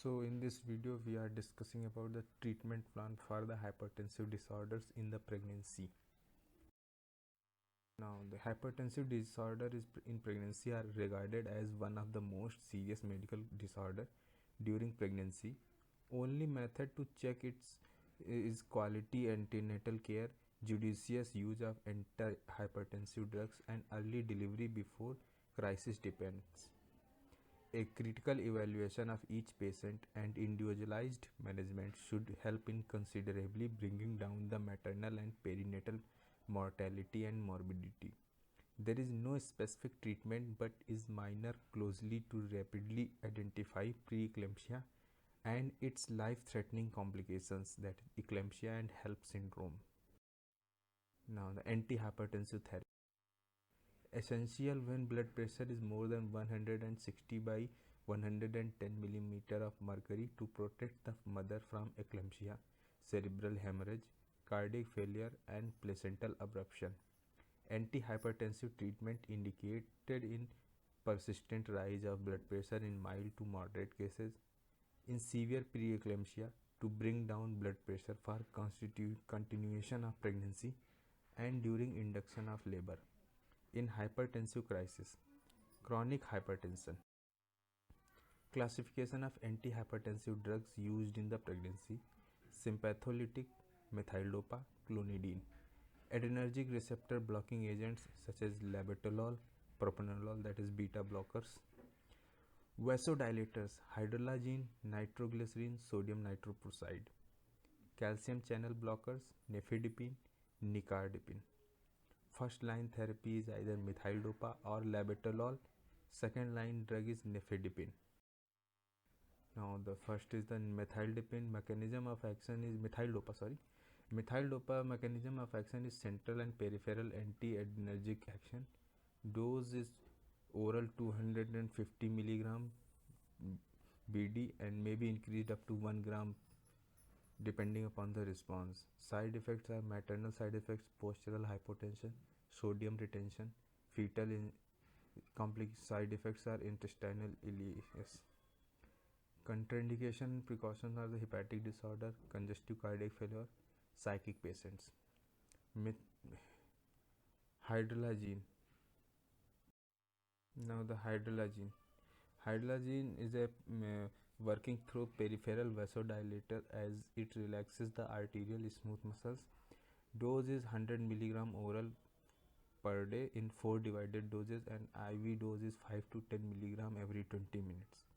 So in this video we are discussing about the treatment plan for the hypertensive disorders in the pregnancy. Now the hypertensive disorder in pregnancy are regarded as one of the most serious medical disorder during pregnancy. Only method to check it is quality antenatal care, judicious use of antihypertensive drugs, and early delivery before crisis depends. A critical evaluation of each patient and individualized management should help in considerably bringing down the maternal and perinatal mortality and morbidity. There is no specific treatment but is minor closely to rapidly identify preeclampsia and its life-threatening complications, that eclampsia and HELP syndrome. Now the antihypertensive therapy. Essential when blood pressure is more than 160 by 110 millimeter of mercury to protect the mother from eclampsia, cerebral hemorrhage, cardiac failure, and placental abruption. Antihypertensive treatment indicated in persistent rise of blood pressure in mild to moderate cases, in severe preeclampsia to bring down blood pressure for continuation of pregnancy, and during induction of labor. In hypertensive crisis, chronic hypertension. Classification of antihypertensive drugs used in the pregnancy: sympatholytic, methyl-dopa, clonidine. Adrenergic receptor blocking agents such as labetalol, propranolol, that is beta blockers. Vasodilators: hydralazine, nitroglycerin, sodium nitroprusside. Calcium channel blockers: nifedipine, nicardipine. First line therapy is either methyl-dopa or labetalol. Second line drug is nifedipine. Now the first is the methyl-dopin. Mechanism of action is methyl-dopa mechanism of action is central and peripheral anti-adrenergic action. Dose is oral 250 milligram BD and may be increased up to 1 gram depending upon the response. Side effects are maternal side effects, postural hypotension, sodium retention. Fetal complex side effects are intestinal ileus. Contraindication and precautions are the hepatic disorder, congestive cardiac failure, psychic patients. Hydralazine. Now the hydralazine. Hydralazine is a working through peripheral vasodilator as it relaxes the arterial smooth muscles. Dose is 100 milligram oral per day in 4 divided doses, and IV dose is 5 to 10 milligram every 20 minutes.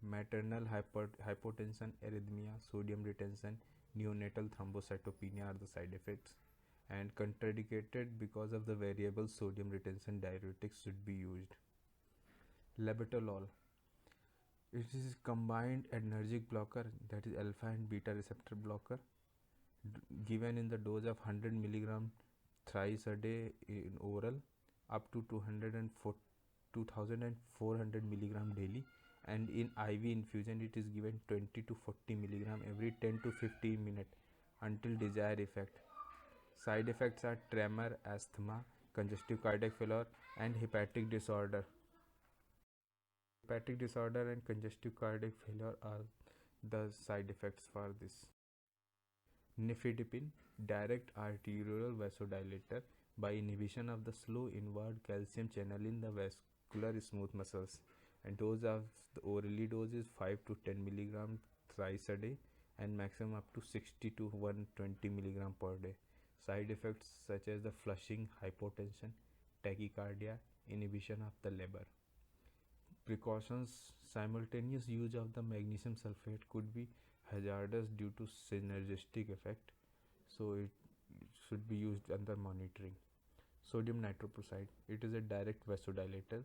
Maternal hypotension, arrhythmia, sodium retention, neonatal thrombocytopenia are the side effects, and contraindicated because of the variable sodium retention diuretics should be used. Labetalol. It is combined adrenergic blocker, that is alpha and beta receptor blocker, given in the dose of 100 milligram thrice a day in oral up to 2400 milligram daily, and in IV infusion it is given 20 to 40 milligram every 10 to 15 minutes until desired effect. Side effects are tremor, asthma, congestive cardiac failure, and hepatic disorder. Hepatic disorder and congestive cardiac failure are the side effects for this. Nifedipine, direct arterial vasodilator by inhibition of the slow inward calcium channel in the vascular smooth muscles, and dose of the orally dose is 5 to 10 milligram thrice a day and maximum up to 60 to 120 milligram per day. Side effects such as the flushing, hypotension, tachycardia, inhibition of the labor. Precautions: simultaneous use of the magnesium sulfate could be hazardous due to synergistic effect, so it should be used under monitoring. Sodium nitroprusside, it is a direct vasodilator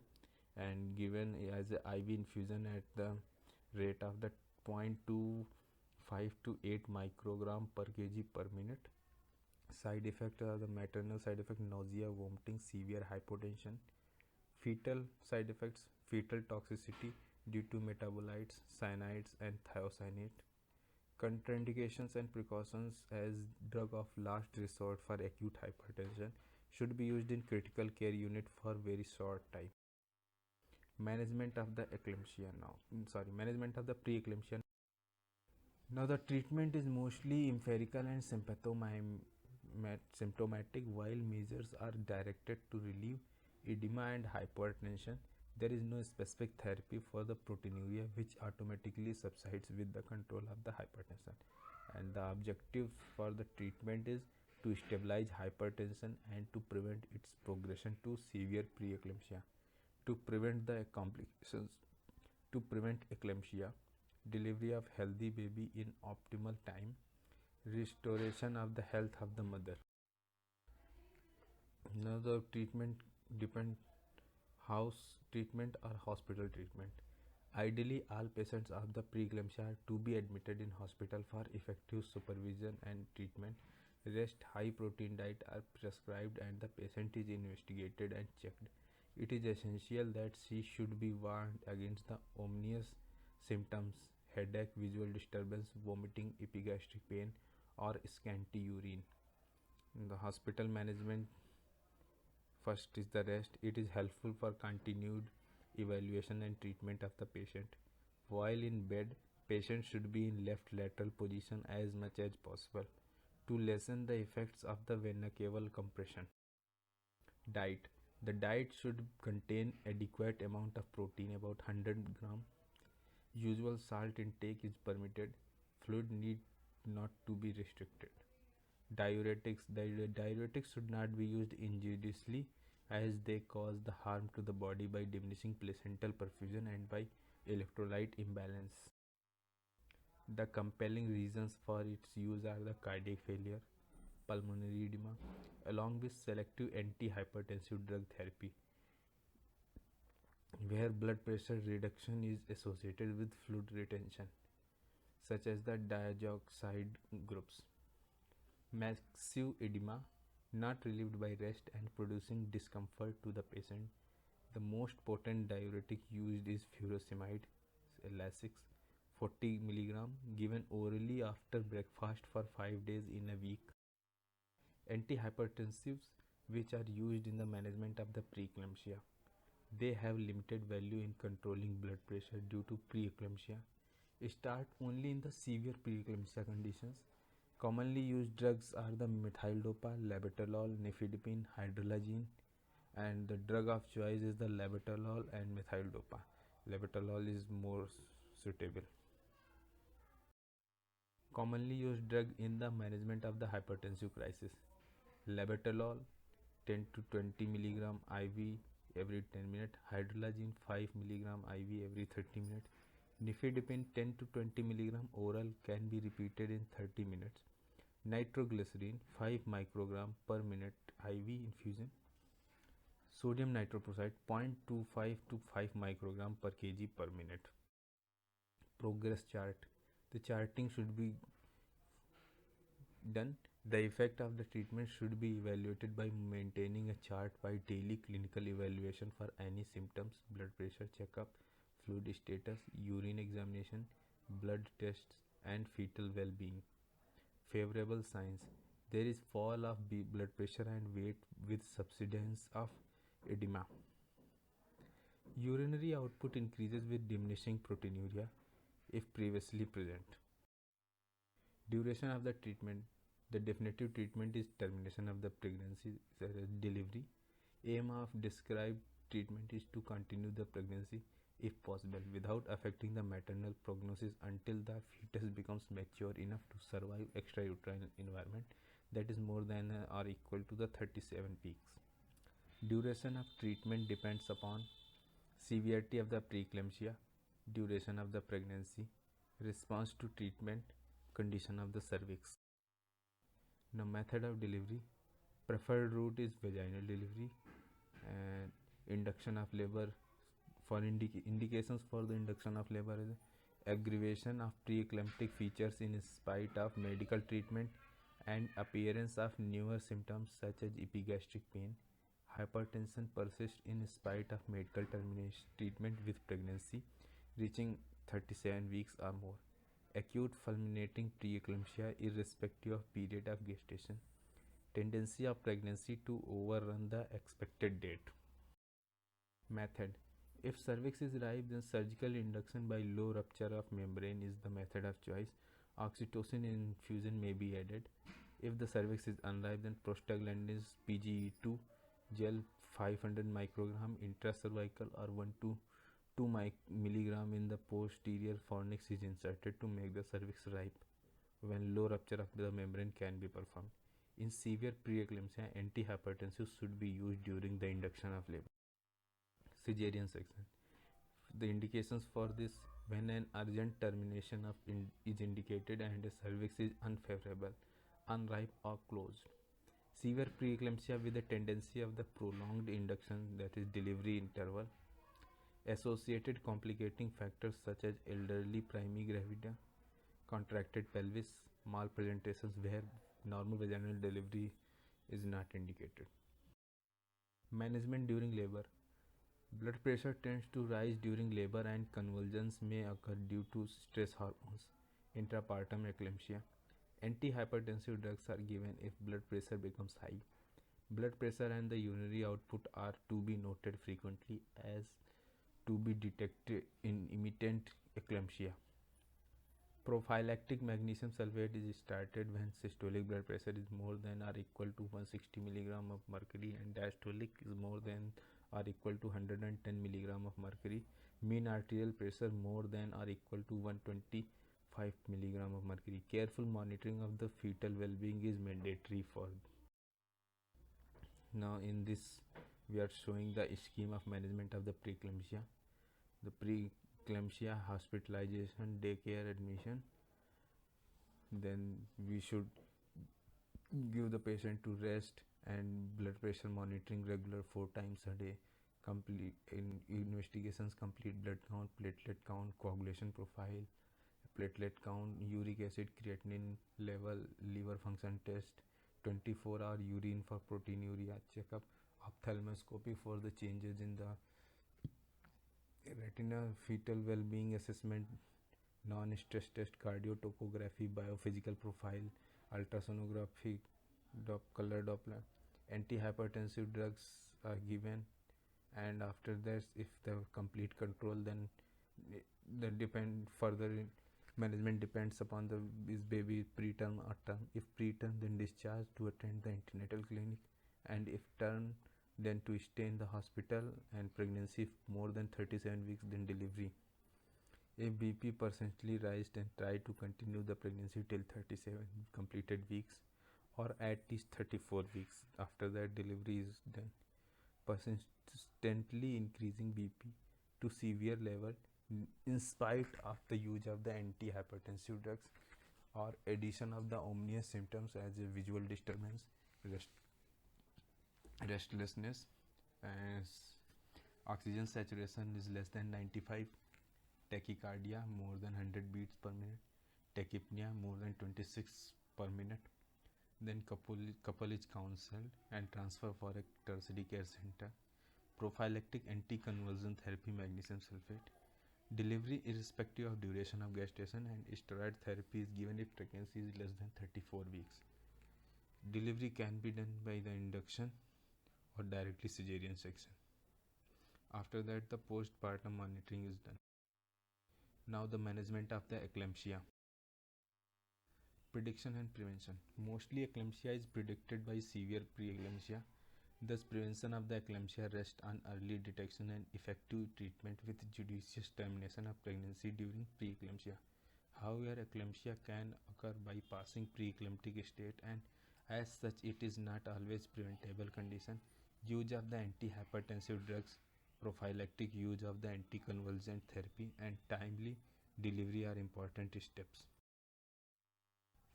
and given as a IV infusion at the rate of the 0.25 to 8 microgram per kg per minute. Side effects are the maternal side effect: nausea, vomiting, severe hypotension. Fetal side effects: fetal toxicity due to metabolites, cyanides, and thiocyanate. Contraindications and precautions as drug of last resort for acute hypertension, should be used in critical care unit for very short time. Management of the eclampsia now. Management of the preeclampsia. Now the treatment is mostly empirical and symptomatic, while measures are directed to relieve edema and hypertension. There is no specific therapy for the proteinuria, which automatically subsides with the control of the hypertension. And the objective for the treatment is to stabilize hypertension and to prevent its progression to severe preeclampsia. To prevent the complications, to prevent eclampsia, delivery of healthy baby in optimal time, restoration of the health of the mother. Now the treatment depend house treatment or hospital treatment. Ideally, all patients of the preeclampsia are to be admitted in hospital for effective supervision and treatment. Rest high protein diet are prescribed and the patient is investigated and checked. It is essential that she should be warned against the ominous symptoms: headache, visual disturbance, vomiting, epigastric pain, or scanty urine. In the hospital management, first is the rest. It is helpful for continued evaluation and treatment of the patient. While in bed, patient should be in left lateral position as much as possible to lessen the effects of the vena cava compression. Diet. The diet should contain adequate amount of protein, about 100 gram. Usual salt intake is permitted. Fluid need not to be restricted. Diuretics. The diuretics should not be used injuriously, as they cause the harm to the body by diminishing placental perfusion and by electrolyte imbalance. The compelling reasons for its use are the cardiac failure, pulmonary edema, along with selective antihypertensive drug therapy, where blood pressure reduction is associated with fluid retention, such as the diazoxide groups. Massive edema, not relieved by rest and producing discomfort to the patient. The most potent diuretic used is furosemide, Lasix, 40 mg, given orally after breakfast for 5 days in a week. Antihypertensives, which are used in the management of the preeclampsia. They have limited value in controlling blood pressure due to preeclampsia. Start only in the severe preeclampsia conditions. Commonly used drugs are the methyldopa, labetalol, nifedipine, hydralazine, and the drug of choice is the labetalol and methyldopa. Labetalol is more suitable. Commonly used drug in the management of the hypertensive crisis: labetalol 10 to 20 mg IV every 10 minutes, hydralazine 5 mg IV every 30 minutes, nifedipine 10 to 20 mg oral can be repeated in 30 minutes, nitroglycerin 5 microgram per minute IV infusion, sodium nitroprusside 0.25 to 5 microgram per kg per minute. Progress chart. The charting should be done. The effect of the treatment should be evaluated by maintaining a chart by daily clinical evaluation for any symptoms: blood pressure checkup, fluid status, urine examination, blood tests, and fetal well-being. Favorable signs: there is fall of blood pressure and weight with subsidence of edema. Urinary output increases with diminishing proteinuria if previously present. Duration of the treatment. The definitive treatment is termination of the pregnancy, delivery. Aim of described treatment is to continue the pregnancy if possible without affecting the maternal prognosis until the fetus becomes mature enough to survive extrauterine environment that is more than or equal to the 37 weeks. Duration of treatment depends upon severity of the preeclampsia, duration of the pregnancy, response to treatment, condition of the cervix. Now, method of delivery. Preferred route is vaginal delivery, and induction of labor. For indications for the induction of labor is aggravation of preeclamptic features in spite of medical treatment and appearance of newer symptoms such as epigastric pain. Hypertension persists in spite of medical termination treatment with pregnancy reaching 37 weeks or more. Acute fulminating preeclampsia irrespective of period of gestation. Tendency of pregnancy to overrun the expected date. Method. If cervix is ripe, then surgical induction by low rupture of membrane is the method of choice. Oxytocin infusion may be added. If the cervix is unripe, then prostaglandins PGE2 gel 500 microgram intracervical or 1 to 2 milligram in the posterior fornix is inserted to make the cervix ripe when low rupture of the membrane can be performed. In severe preeclampsia, antihypertensive should be used during the induction of labor. Cesarean section. The indications for this: when an urgent termination is indicated and the cervix is unfavorable, unripe or closed. Severe preeclampsia with a tendency of the prolonged induction, that is delivery interval. Associated complicating factors such as elderly primigravida, contracted pelvis, malpresentations where normal vaginal delivery is not indicated. Management during labor. Blood pressure tends to rise during labor and convulsions may occur due to stress hormones. Intrapartum eclampsia. Antihypertensive drugs are given if blood pressure becomes high. Blood pressure and the urinary output are to be noted frequently as to be detected in imminent eclampsia. Prophylactic magnesium sulfate is started when systolic blood pressure is more than or equal to 160 mg of mercury and diastolic is more than or equal to 110 mg of mercury. Mean arterial pressure more than or equal to 125 mg of mercury. Careful monitoring of the fetal well-being is mandatory for. Now in this we are showing the scheme of management of the preeclampsia. The preeclampsia: hospitalization, daycare admission. Then we should give the patient to rest and blood pressure monitoring regular 4 times a day. Complete in investigations: complete blood count, platelet count, coagulation profile, platelet count, uric acid, creatinine level, liver function test, 24-hour urine for proteinuria checkup, ophthalmoscopy for the changes in the retina, fetal well-being assessment, non-stress test, cardiotocography, biophysical profile, ultrasonography, color Doppler. Antihypertensive drugs are given, and after that, if the complete control, then the depend further management depends upon the is baby preterm or term. If preterm, then discharge to attend the antenatal clinic, and if term, then to stay in the hospital, and pregnancy more than 37 weeks, then delivery. If BP persistently rise, then try to continue the pregnancy till 37 completed weeks or at least 34 weeks. After that, delivery is done. Persistently increasing BP to severe level in spite of the use of the antihypertensive drugs or addition of the ominous symptoms as a visual disturbance, restlessness, as oxygen saturation is less than 95, tachycardia more than 100 beats per minute, tachypnea more than 26 per minute. Then couple is counseled and transferred for a tertiary care center. Prophylactic anticonvulsant therapy, magnesium sulfate. Delivery irrespective of duration of gestation, and steroid therapy is given if pregnancy is less than 34 weeks. Delivery can be done by the induction or directly cesarean section. After that, the postpartum monitoring is done. Now the management of the eclampsia. Prediction and prevention. Mostly eclampsia is predicted by severe preeclampsia. Thus, prevention of the eclampsia rests on early detection and effective treatment with judicious termination of pregnancy during preeclampsia. However, eclampsia can occur by passing preeclamptic state, and as such, it is not always preventable condition. Use of the antihypertensive drugs, prophylactic use of the anticonvulsant therapy, and timely delivery are important steps.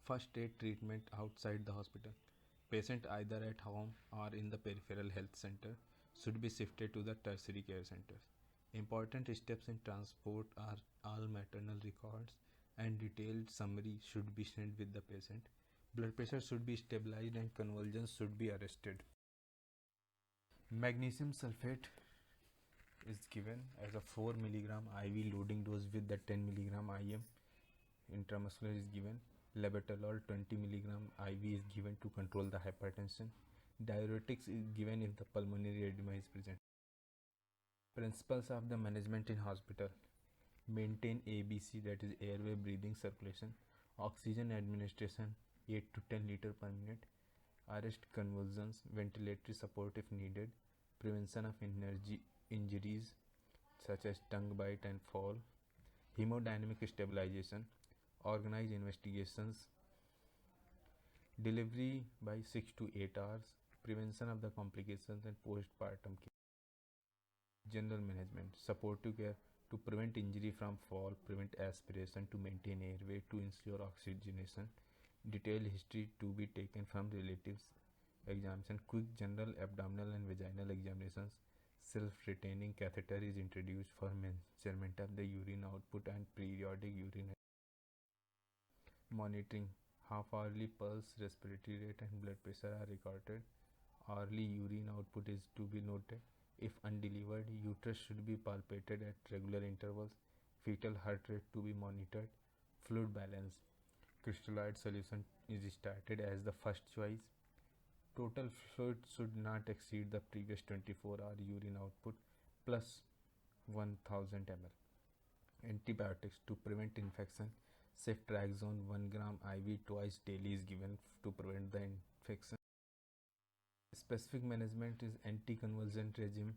First aid treatment outside the hospital. Patient either at home or in the peripheral health center should be shifted to the tertiary care centers. Important steps in transport are all maternal records and detailed summary should be sent with the patient. Blood pressure should be stabilized and convulsions should be arrested. Magnesium sulfate is given as a 4 mg IV loading dose with the 10 mg IM. Intramuscular is given. Labetalol 20 mg IV is given to control the hypertension. Diuretics is given if the pulmonary edema is present. Principles of the management in hospital: maintain ABC, that is airway, breathing, circulation, oxygen administration 8 to 10 liter per minute, arrest convulsions, ventilatory support if needed, prevention of injuries such as tongue bite and fall, hemodynamic stabilization, organize investigations, delivery by 6 to 8 hours, prevention of the complications and postpartum care. General management: supportive care to prevent injury from fall, prevent aspiration, to maintain airway, to ensure oxygenation, detailed history to be taken from relatives, examination, quick general abdominal and vaginal examinations, self-retaining catheter is introduced for measurement of the urine output and periodic urine monitoring. Half-hourly pulse, respiratory rate and blood pressure are recorded. Hourly urine output is to be noted. If undelivered, uterus should be palpated at regular intervals. Fetal heart rate to be monitored. Fluid balance: crystalloid solution is started as the first choice. Total fluid should not exceed the previous 24-hour urine output plus 1000 ml. Antibiotics to prevent infection: ceftriaxone 1 gram IV twice daily is given to prevent the infection. Specific management is anticonvulsant regime,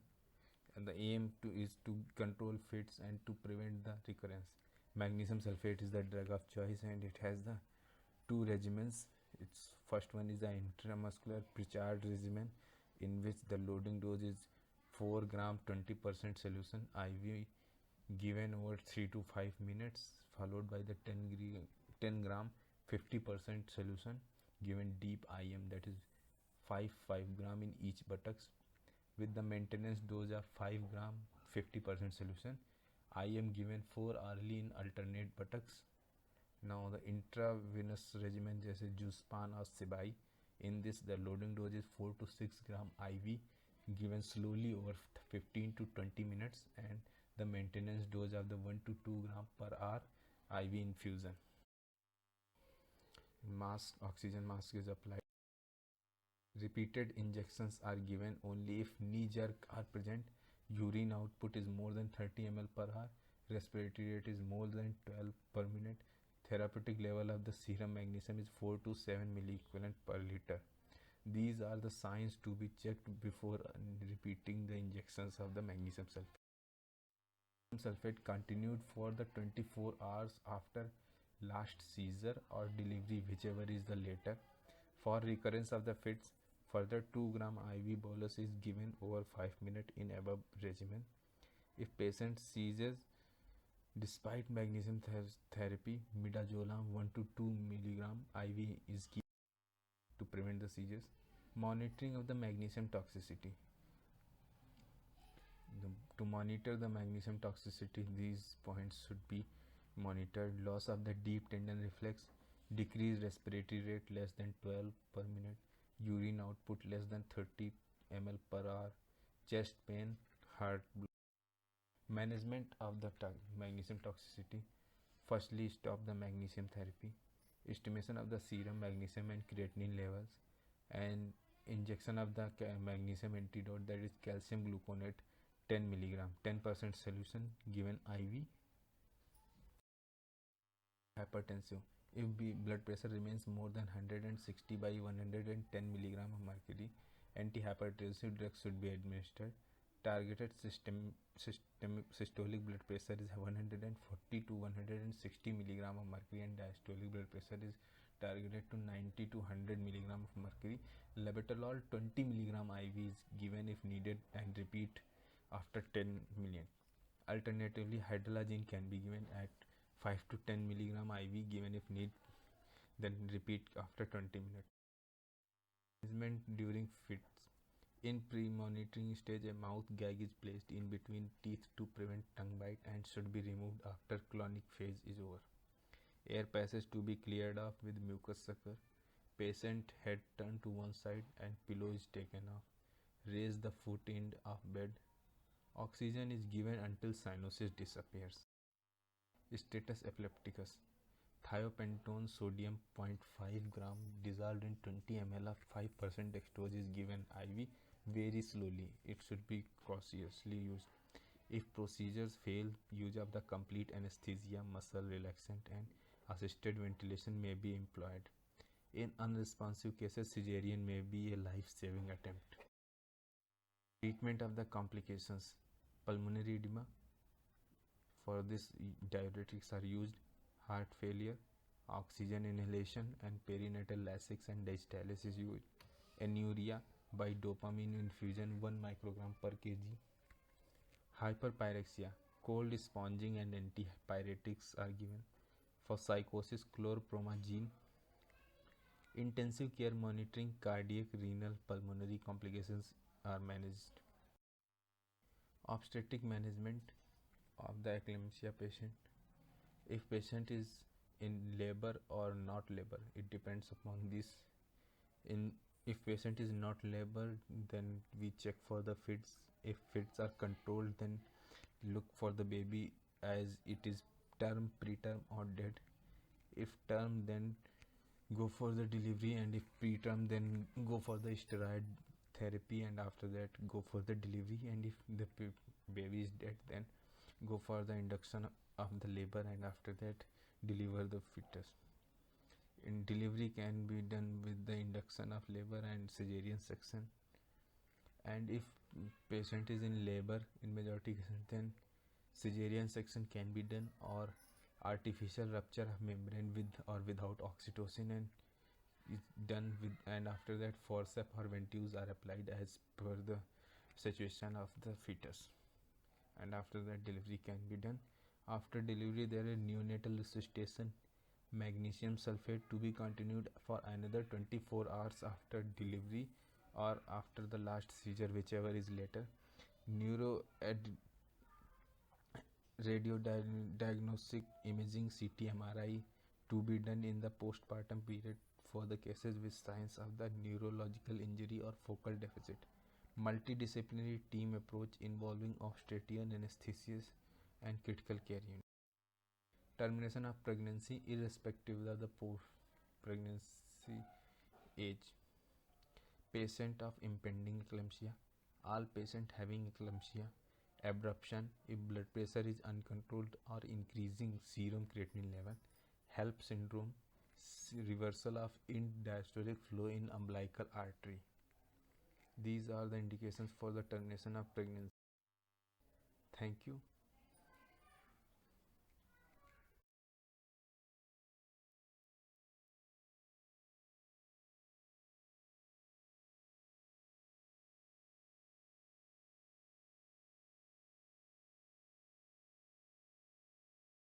and the aim is to control fits and to prevent the recurrence. Magnesium sulfate is the drug of choice, and it has the two regimens. Its first one is the intramuscular Pritchard regimen, in which the loading dose is 4 gram 20% solution IV given over 3 to 5 minutes, followed by the 10 gram 50% solution given deep IM, that is 5 gram in each buttocks, with the maintenance dose of 5 gram 50% solution. IM given 4 hourly in alternate buttocks. Now the intravenous regimen जैसे Juspan or Sibai, in this the loading dose is 4 to 6 gram IV given slowly over 15 to 20 minutes, and the maintenance dose of the 1 to 2 gram per hour IV infusion. Mask, oxygen mask is applied. Repeated injections are given only if knee jerk are present, urine output is more than 30 ml per hour, respiratory rate is more than 12 per minute, therapeutic level of the serum magnesium is 4 to 7 milliequivalent per liter. These are the signs to be checked before repeating the injections of the magnesium sulfate. Sulfate continued for the 24 hours after last seizure or delivery, whichever is the later. For recurrence of the fits, further 2 gram IV bolus is given over 5 minutes in above regimen. If patient seizes despite magnesium therapy, midazolam 1 to 2 milligram IV is given to prevent the seizures. Monitoring of the magnesium toxicity. To monitor the magnesium toxicity, these points should be monitored: loss of the deep tendon reflex, decreased respiratory rate less than 12 per minute, urine output less than 30 ml per hour, chest pain, heart block. Management of the magnesium toxicity: firstly, stop the magnesium therapy, estimation of the serum magnesium and creatinine levels, and injection of the magnesium antidote, that is calcium gluconate 10 milligram 10% solution given IV. Hypertensive: if blood pressure remains more than 160 by 110 milligram of mercury, antihypertensive drugs should be administered. Targeted systolic blood pressure is 140 to 160 milligram of mercury, and diastolic blood pressure is targeted to 90 to 100 milligram of mercury. Labetalol 20 milligram IV is given if needed and repeat after 10 minutes. Alternatively, hydralazine can be given at 5 to 10 milligram IV given if need, then repeat after 20 minutes. Management during fits: in pre-monitoring stage, a mouth gag is placed in between teeth to prevent tongue bite and should be removed after clonic phase is over. Air passage to be cleared off with mucus sucker. Patient head turned to one side and pillow is taken off. Raise the foot end of bed. Oxygen is given until cyanosis disappears. Status epilepticus: thiopentone sodium 0.5 gram dissolved in 20 ml of 5% dextrose is given IV very slowly. It should be cautiously used. If procedures fail, use of the complete anesthesia, muscle relaxant, and assisted ventilation may be employed. In unresponsive cases, cesarean may be a life-saving attempt. Treatment of the complications. Pulmonary edema. For this, diuretics are used. Heart failure, oxygen inhalation, and perinatal Lasix and diastasis is used. Anuria by dopamine infusion 1 microgram per kg. Hyperpyrexia, cold sponging and antipyretics are given. For psychosis, chlorpromazine. Intensive care monitoring, cardiac, renal, pulmonary complications are managed. Obstetric management of the eclampsia patient. If patient is in labor or not labor, it depends upon this. If patient is not labor, then we check for the fits. If fits are controlled, then look for the baby as it is term, preterm, or dead. If term, then go for the delivery, and if preterm, then go for the steroid therapy, and after that go for the delivery. And if the baby is dead, then go for the induction of the labor, and after that deliver the fetus. In delivery can be done with the induction of labor and cesarean section. And if patient is in labor in majority cases, then cesarean section can be done, or artificial rupture of membrane with or without oxytocin and is done with, and after that forceps or ventouse are applied as per the situation of the fetus, and after that delivery can be done. After delivery there is neonatal resuscitation, magnesium sulfate to be continued for another 24 hours after delivery or after the last seizure, whichever is later. Radio diagnostic imaging, CT, MRI to be done in the postpartum period for the cases with signs of the neurological injury or focal deficit. Multidisciplinary team approach involving obstetrician, anesthesiast, and critical care unit. Termination of pregnancy irrespective of the post-pregnancy age. Patient of impending eclampsia. All patients having eclampsia, abruption if blood pressure is uncontrolled or increasing serum creatinine level, HELP syndrome, reversal of diastolic flow in umbilical artery. These are the indications for the termination of pregnancy. Thank you.